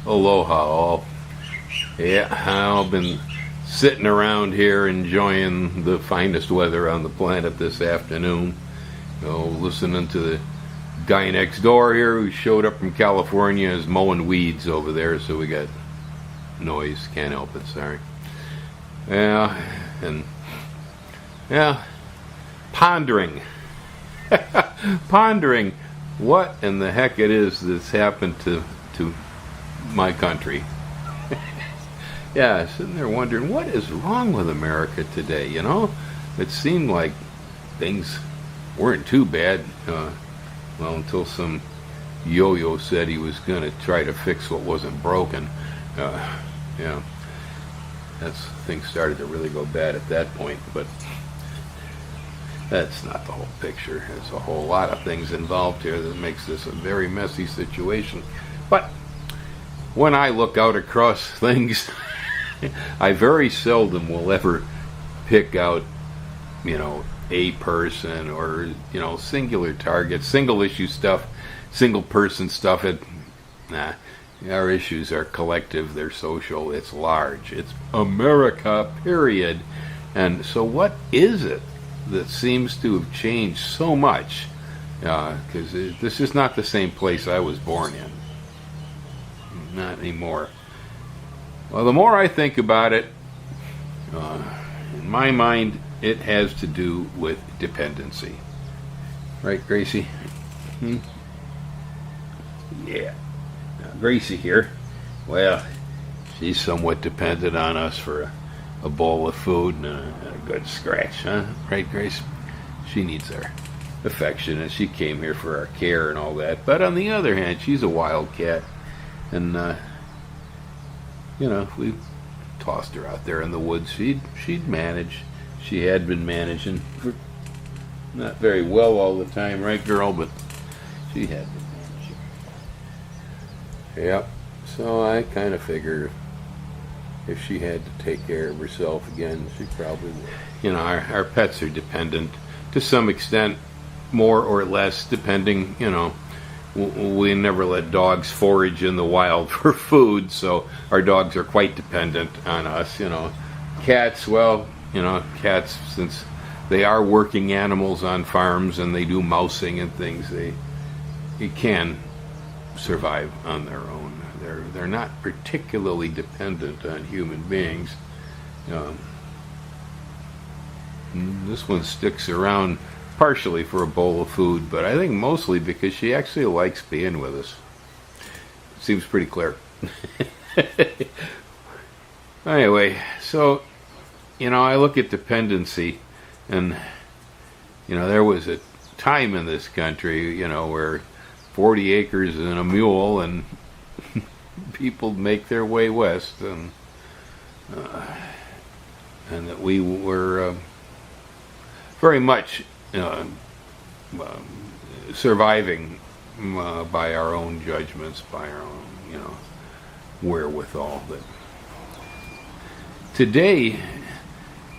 Aloha all. Yeah, I've been sitting around here enjoying the finest weather on the planet this afternoon. Listening to the guy next door here who showed up from California is mowing weeds over there, so we got noise. Can't help it, sorry. Pondering. Pondering what in the heck it is that's happened to my country. Yeah, sitting there wondering what is wrong with America today. It seemed like things weren't too bad, until some yo-yo said he was going to try to fix what wasn't broken. Things started to really go bad at that point, but that's not the whole picture. There's a whole lot of things involved here that makes this a very messy situation. But when I look out across things, I very seldom will ever pick out, a person or, singular targets, single issue stuff, single person stuff. Our issues are collective, they're social, it's large, it's America, period. And so what is it that seems to have changed so much? Because this is not the same place I was born in. Not anymore. Well, the more I think about it, in my mind, it has to do with dependency. Right, Gracie? Yeah. Now, Gracie here, well, she's somewhat dependent on us for a bowl of food and a good scratch, huh? Right, Grace? She needs our affection, and she came here for our care and all that. But on the other hand, she's a wildcat, and if we tossed her out there in the woods, she'd manage. She had been managing, not very well all the time, right, girl? But she had been managing. Yep. So I kind of figured if she had to take care of herself again, she probably would. Our pets are dependent to some extent, more or less, depending. We never let dogs forage in the wild for food, so our dogs are quite dependent on us. Cats, well, cats, since they are working animals on farms and they do mousing and things, they can survive on their own. They're not particularly dependent on human beings. This one sticks around partially for a bowl of food, but I think mostly because she actually likes being with us. Seems pretty clear. Anyway, so I look at dependency, and there was a time in this country where 40 acres and a mule, and people make their way west, and that we were very much surviving by our own judgments, by our own wherewithal. But today,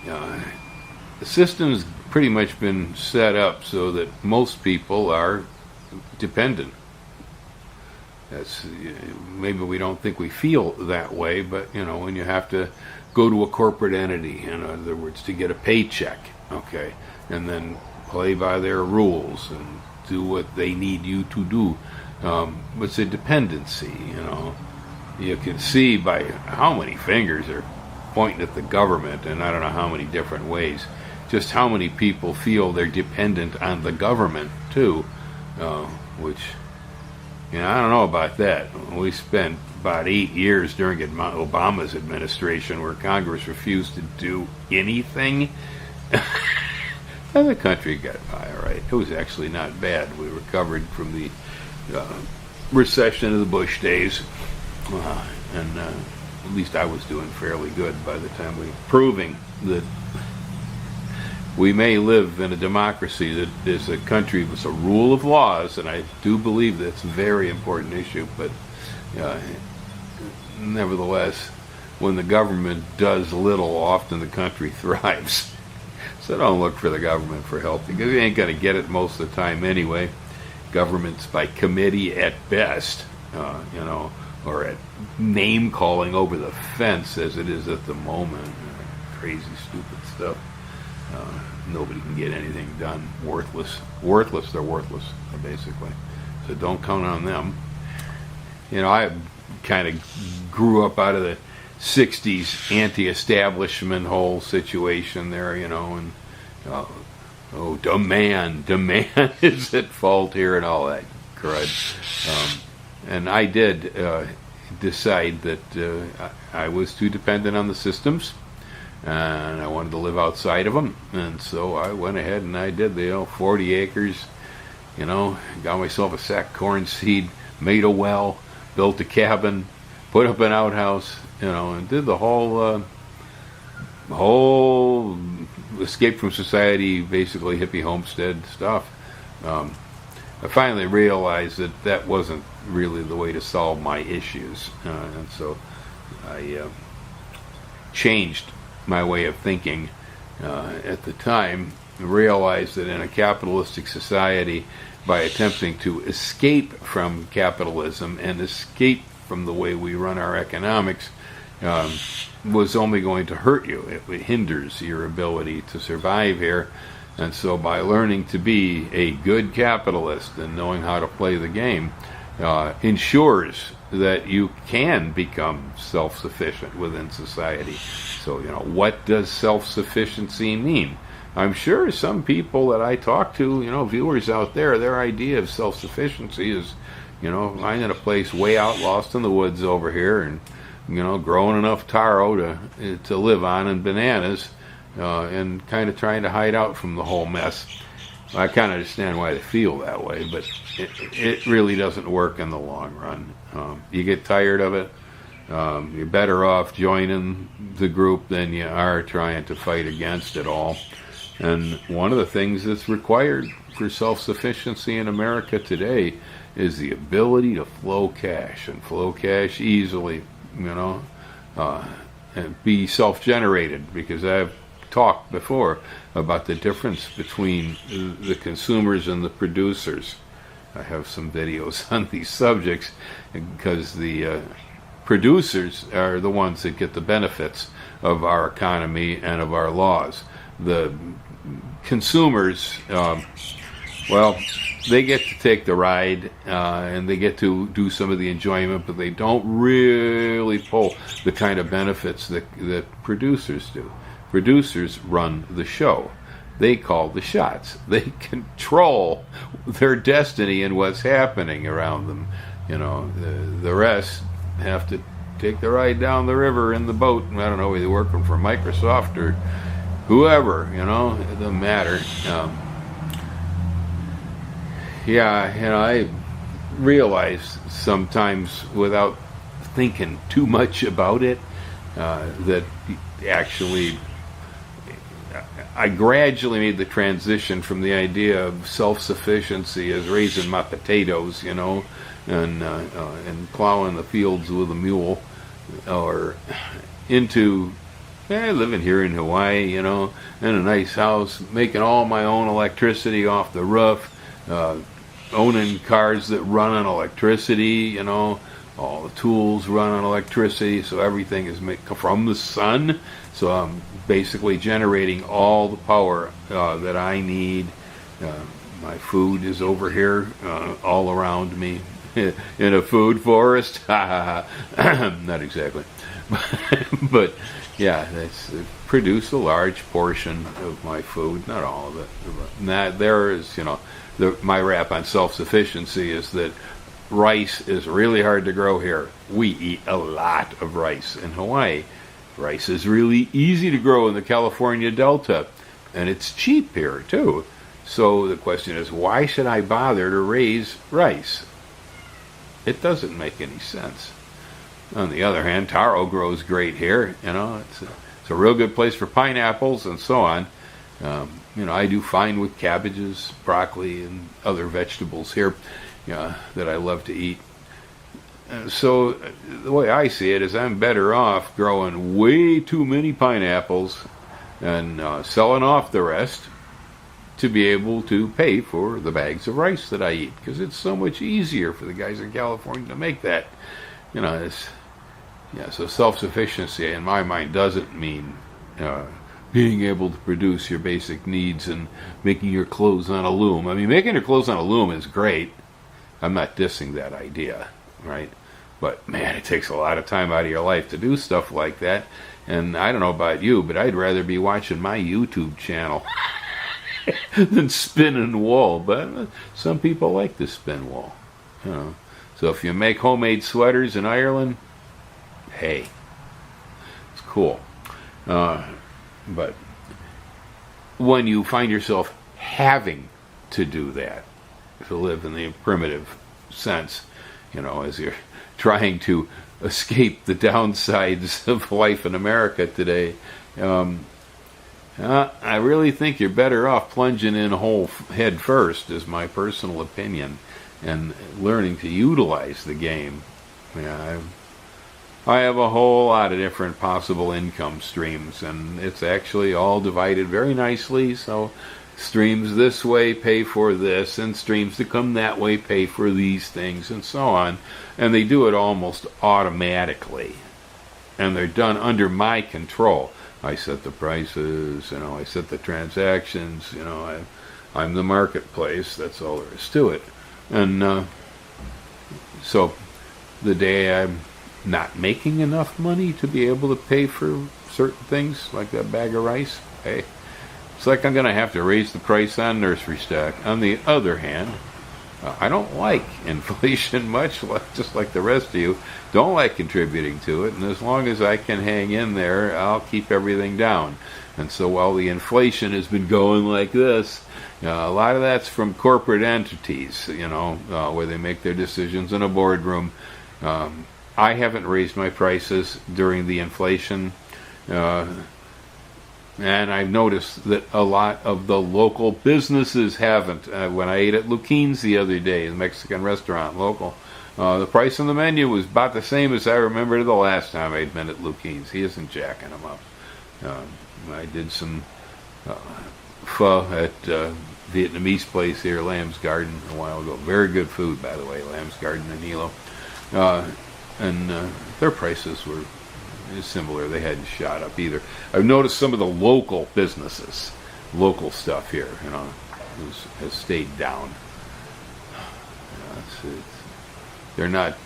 the system's pretty much been set up so that most people are dependent. That's maybe we don't think we feel that way, but when you have to go to a corporate entity, in other words, to get a paycheck, okay, and then play by their rules and do what they need you to do, it's a dependency. You can see by how many fingers are pointing at the government, and I don't know how many different ways, just how many people feel they're dependent on the government too, which I don't know about that. We spent about 8 years during Obama's administration where Congress refused to do anything. And the country got by all right. It was actually not bad. We recovered from the recession of the Bush days, and at least I was doing fairly good by the time proving that we may live in a democracy that is a country with a rule of laws, and I do believe that's a very important issue, but nevertheless, when the government does little, often the country thrives. So don't look for the government for help, because you ain't going to get it most of the time anyway. Government's by committee at best, or at name calling over the fence as it is at the moment. Crazy, stupid stuff. Nobody can get anything done. Worthless. They're worthless, basically. So don't count on them. I kind of grew up out of the 60s anti-establishment whole situation there, and demand is at fault here and all that crud. And I did decide that I was too dependent on the systems, and I wanted to live outside of them, and so I went ahead and I did the 40 acres, got myself a sack of corn seed, made a well, built a cabin, put up an outhouse, and did the whole escape from society, basically hippie homestead stuff. I finally realized that wasn't really the way to solve my issues, and so I changed my way of thinking at the time. Realized that in a capitalistic society, by attempting to escape from capitalism and escape from the way we run our economics, was only going to hurt you. It hinders your ability to survive here. And so by learning to be a good capitalist and knowing how to play the game, ensures that you can become self-sufficient within society. So, what does self-sufficiency mean? I'm sure some people that I talk to, viewers out there, their idea of self-sufficiency is, I'm in a place way out lost in the woods over here and, growing enough taro to live on and bananas, and kind of trying to hide out from the whole mess. I kind of understand why they feel that way, but it really doesn't work in the long run. You get tired of it. You're better off joining the group than you are trying to fight against it all. And one of the things that's required for self-sufficiency in America today is the ability to flow cash, and flow cash easily, and be self-generated, because I've talked before about the difference between the consumers and the producers. I have some videos on these subjects, because the producers are the ones that get the benefits of our economy and of our laws. The consumers, they get to take the ride, and they get to do some of the enjoyment, but they don't really pull the kind of benefits that producers do. Producers run the show. They call the shots. They control their destiny and what's happening around them. The rest have to take the ride down the river in the boat. I don't know whether they're working for Microsoft or whoever, it doesn't matter. I realize sometimes, without thinking too much about it, that actually I gradually made the transition from the idea of self-sufficiency as raising my potatoes, and plowing the fields with a mule, or into living here in Hawaii, in a nice house, making all my own electricity off the roof, owning cars that run on electricity, all the tools run on electricity, so everything is made from the sun. So I'm basically generating all the power that I need. My food is over here, all around me, in a food forest. Not exactly, but yeah, that's produce a large portion of my food, not all of it. And there is, my rap on self-sufficiency is that rice is really hard to grow here. We eat a lot of rice in Hawaii. Rice is really easy to grow in the California Delta, and it's cheap here too. So the question is, why should I bother to raise rice? It doesn't make any sense. On the other hand, taro grows great here. It's a real good place for pineapples and so on. I do fine with cabbages, broccoli, and other vegetables here that I love to eat. So the way I see it is, I'm better off growing way too many pineapples and selling off the rest to be able to pay for the bags of rice that I eat, because it's so much easier for the guys in California to make that. it's, yeah. So self-sufficiency, in my mind, doesn't mean being able to produce your basic needs and making your clothes on a loom. I mean, making your clothes on a loom is great. I'm not dissing that idea, right? But man, it takes a lot of time out of your life to do stuff like that. And I don't know about you, but I'd rather be watching my YouTube channel than spinning wool. But some people like to spin wool, So if you make homemade sweaters in Ireland, hey, it's cool. But when you find yourself having to do that, to live in the primitive sense, as you're trying to escape the downsides of life in America today, I really think you're better off plunging in whole head first, is my personal opinion, and learning to utilize the game. Yeah, I have a whole lot of different possible income streams, and it's actually all divided very nicely. So streams this way pay for this, and streams that come that way pay for these things, and so on. And they do it almost automatically, and they're done under my control. I set the prices, I set the transactions, I'm the marketplace. That's all there is to it. And so the day I'm not making enough money to be able to pay for certain things, like that bag of rice, hey, it's like I'm going to have to raise the price on nursery stock. On the other hand, I don't like inflation much, just like the rest of you. Don't like contributing to it, and as long as I can hang in there, I'll keep everything down. And so while the inflation has been going like this, a lot of that's from corporate entities, where they make their decisions in a boardroom. I haven't raised my prices during the inflation, and I've noticed that a lot of the local businesses haven't. When I ate at Luquin's the other day, the Mexican restaurant, local, the price on the menu was about the same as I remember the last time I'd been at Luquin's. He isn't jacking them up. I did some pho at Vietnamese place here, Lamb's Garden, a while ago. Very good food, by the way, Lamb's Garden in Hilo. And their prices were similar. They hadn't shot up either. I've noticed some of the local businesses, local stuff here, has stayed down. They're not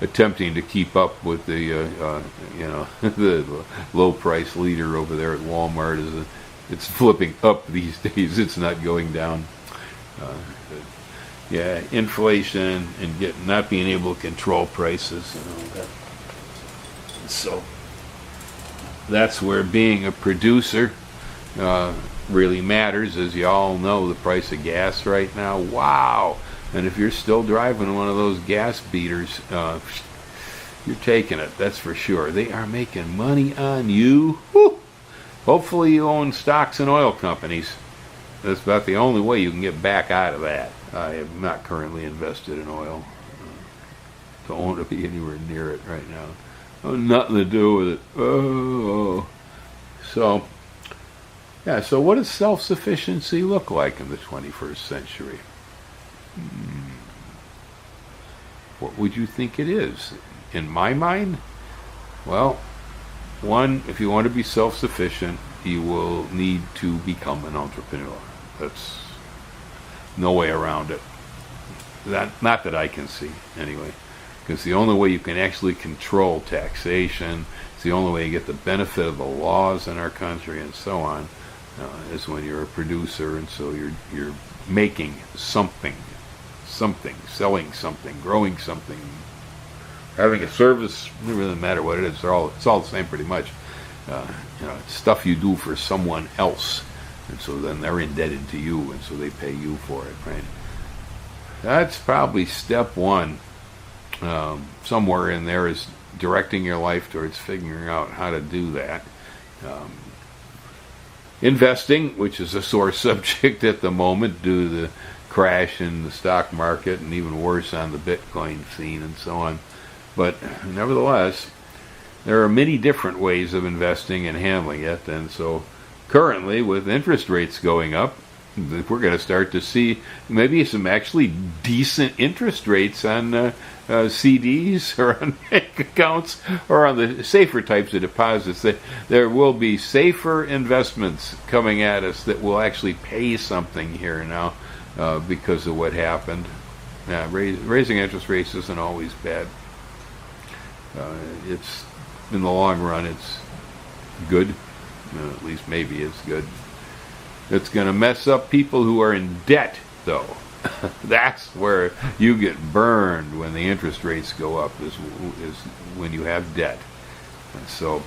attempting to keep up with the, the low price leader over there at Walmart. It's flipping up these days. It's not going down. Yeah, inflation and not being able to control prices. So that's where being a producer really matters. As you all know, the price of gas right now, wow. And if you're still driving one of those gas beaters, you're taking it, that's for sure. They are making money on you. Woo! Hopefully you own stocks in oil companies. That's about the only way you can get back out of that. I am not currently invested in oil. Don't want to be anywhere near it right now. Nothing to do with it. Oh. So what does self-sufficiency look like in the 21st century? What would you think it is? In my mind, well, one, if you want to be self-sufficient, you will need to become an entrepreneur. That's no way around it. Not that I can see, anyway. Because the only way you can actually control taxation, it's the only way you get the benefit of the laws in our country and so on, is when you're a producer, and so you're making something, selling something, growing something, having a service. It doesn't really matter what it is. It's all the same pretty much. It's stuff you do for someone else, and so then they're indebted to you, and so they pay you for it, right? That's probably step one. Somewhere in there is directing your life towards figuring out how to do that. Investing, which is a sore subject at the moment due to the crash in the stock market, and even worse on the Bitcoin scene and so on. But nevertheless, there are many different ways of investing and handling it, and so currently, with interest rates going up, we're going to start to see maybe some actually decent interest rates on CDs or on bank accounts or on the safer types of deposits. There will be safer investments coming at us that will actually pay something here now because of what happened. Raising interest rates isn't always bad. It's in the long run, it's good. At least maybe it's good. It's going to mess up people who are in debt, though. That's where you get burned when the interest rates go up, is when you have debt. And so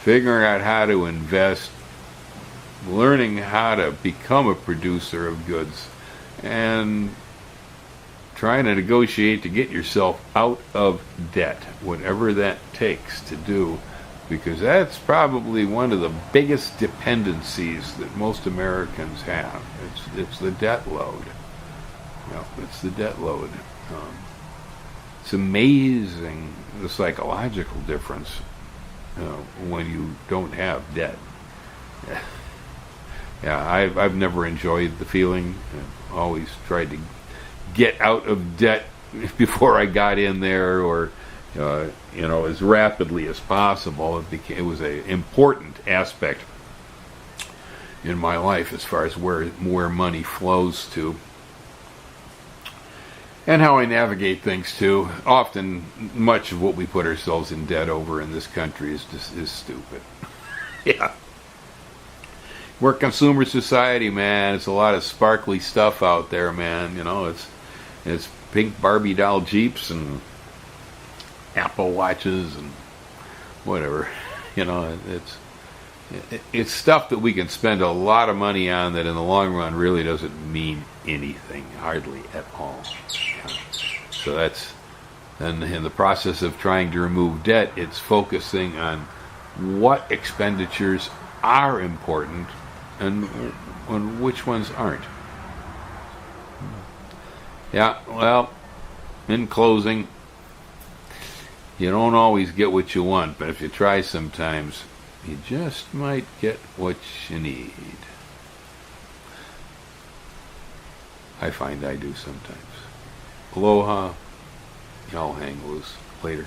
figuring out how to invest, learning how to become a producer of goods, and trying to negotiate to get yourself out of debt, whatever that takes to do, because that's probably one of the biggest dependencies that most Americans have. It's the debt load. It's the debt load. It's amazing the psychological difference when you don't have debt. I've never enjoyed the feeling. I've always tried to get out of debt before I got in there, or as rapidly as possible. It was an important aspect in my life as far as where money flows to, and how I navigate things too. Often, much of what we put ourselves in debt over in this country is stupid. Yeah. We're a consumer society, man. It's a lot of sparkly stuff out there, man. It's pink Barbie doll Jeeps and Apple watches and whatever. It's stuff that we can spend a lot of money on that in the long run really doesn't mean anything, hardly at all. So that's, and in the process of trying to remove debt, it's focusing on what expenditures are important and which ones aren't. Yeah, well, in closing, you don't always get what you want, but if you try sometimes, you just might get what you need. I find I do sometimes. Aloha. Y'all hang loose. Later.